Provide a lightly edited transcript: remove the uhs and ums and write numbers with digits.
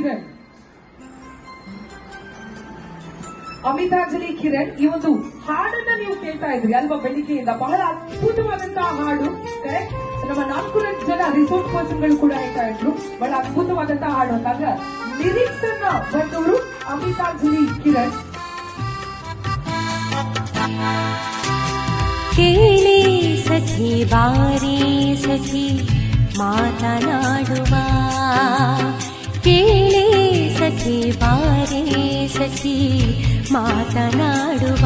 ಕಿರಣ್. ಅಮಿತಾಂಜಲಿ ಕಿರಣ್, ಈ ಒಂದು ಹಾಡನ್ನ ನೀವು ಕೇಳ್ತಾ ಇದ್ರಿ ಅಲ್ವಾ ಬೆಳಿಗ್ಗೆಯಿಂದ. ಬಹಳ ಅದ್ಭುತವಾದಂತಹ ಹಾಡು. ಕರೆಕ್ಟ್. ನಮ್ಮ 4 ಜನ ರಿಸೋರ್ಟ್ ಪರ್ಸನ್ಗಳು ಕೂಡ ಹೇಳ್ತಾ ಇದ್ರು ಬಹಳ ಅದ್ಭುತವಾದಂತಹ ಹಾಡು ಅಂತಾಗ ಲಿರಿಕ್ಸ್ ಅನ್ನ ಬರೆದವರು ಅಮಿತಾಂಜಲಿ ಕಿರಣ್. ಕೇಳಿ ಸಖಿ ಬಾರಿ ಸಖಿ ಮಾತನಾಡುವ, ಕೇಳಿ ಸಖಿ ಬಾರಿ ಸಖಿ ಮಾತನಾಡುವ.